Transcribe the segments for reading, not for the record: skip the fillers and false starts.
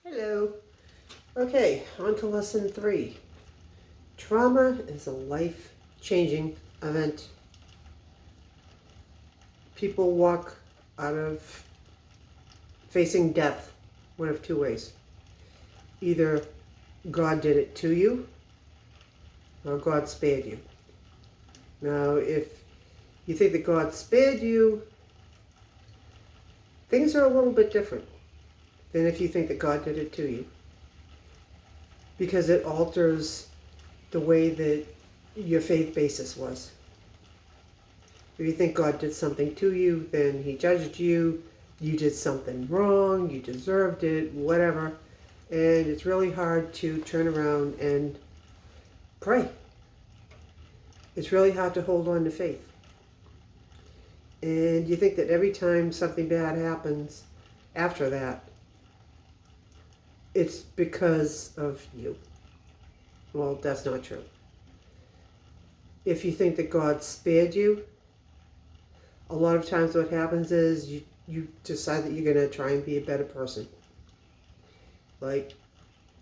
Hello. Okay, on to lesson 3. Trauma is a life-changing event. People walk out of facing death one of two ways. Either God did it to you, or God spared you. Now, if you think that God spared you, things are a little bit different than if you think that God did it to you. Because it alters the way that your faith basis was. If you think God did something to you, then He judged you, you did something wrong, you deserved it, whatever. And it's really hard to turn around and pray. It's really hard to hold on to faith. And you think that every time something bad happens after that, it's because of you. Well, that's not true. If you think that God spared you, a lot of times what happens is you decide that you're going to try and be a better person. Like,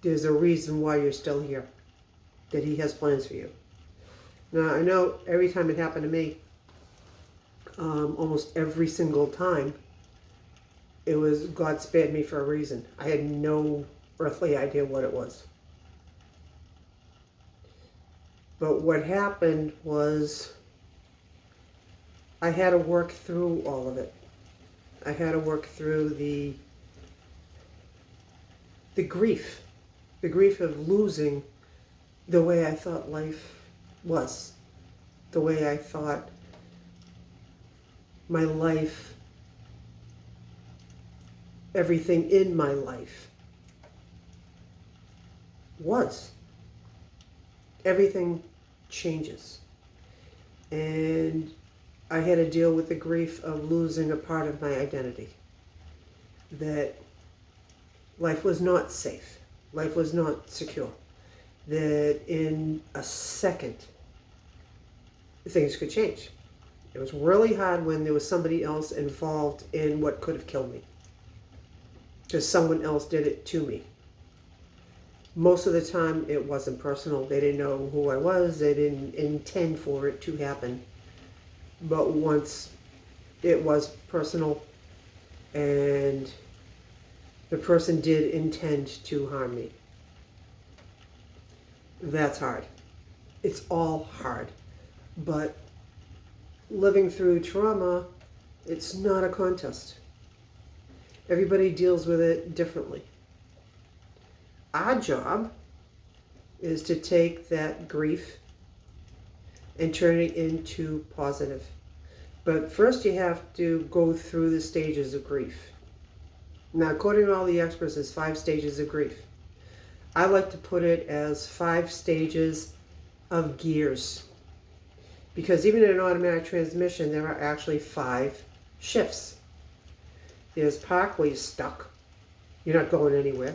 there's a reason why you're still here, that He has plans for you. Now, I know every time it happened to me, almost every single time, it was God spared me for a reason. I had no earthly idea what it was. But what happened was I had to work through all of it. I had to work through the grief of losing the way I thought life was, the way I thought my life, everything in my life was. Everything changes. And I had to deal with the grief of losing a part of my identity. That life was not safe. Life was not secure. That in a second, things could change. It was really hard when there was somebody else involved in what could have killed me. Because someone else did it to me. Most of the time, it wasn't personal. They didn't know who I was. They didn't intend for it to happen. But once it was personal and the person did intend to harm me, that's hard. It's all hard. But living through trauma, it's not a contest. Everybody deals with it differently. Our job is to take that grief and turn it into positive. But first you have to go through the stages of grief. Now, according to all the experts, there's 5 stages of grief. I like to put it as 5 stages of gears. Because even in an automatic transmission, there are actually 5 shifts. There's park where you're stuck. You're not going anywhere.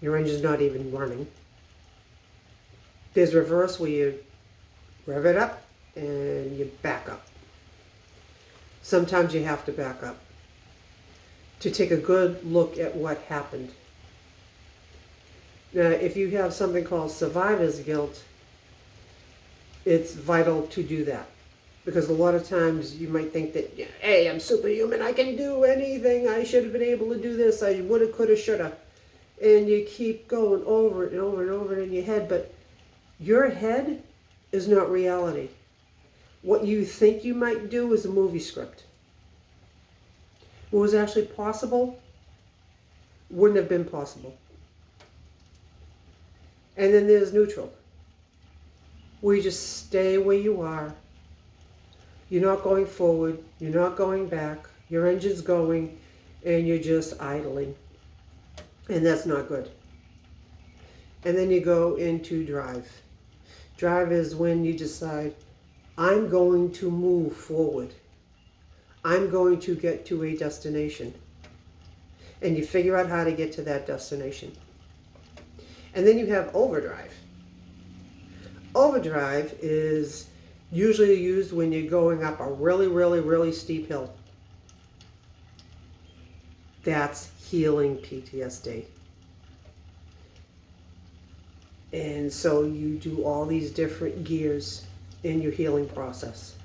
Your engine's not even running. There's reverse where you rev it up and you back up. Sometimes you have to back up to take a good look at what happened. Now, if you have something called survivor's guilt, it's vital to do that. Because a lot of times you might think that, hey, I'm superhuman, I can do anything, I should have been able to do this, I woulda, coulda, shoulda. And you keep going over it and over and over in your head, but your head is not reality. What you think you might do is a movie script. What was actually possible wouldn't have been possible. And then there's neutral, where you just stay where you are. You're not going forward, you're not going back, your engine's going, and you're just idling. And that's not good. And then you go into drive. Drive is when you decide, I'm going to move forward. I'm going to get to a destination. And you figure out how to get to that destination. And then you have overdrive. Overdrive is usually used when you're going up a really, really, really steep hill. That's healing PTSD. And so you do all these different gears in your healing process.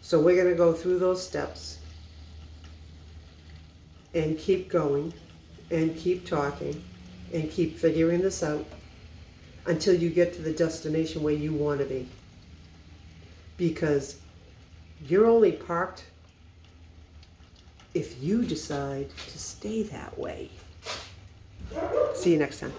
So we're going to go through those steps and keep going and keep talking and keep figuring this out until you get to the destination where you want to be. Because you're only parked if you decide to stay that way. See you next time.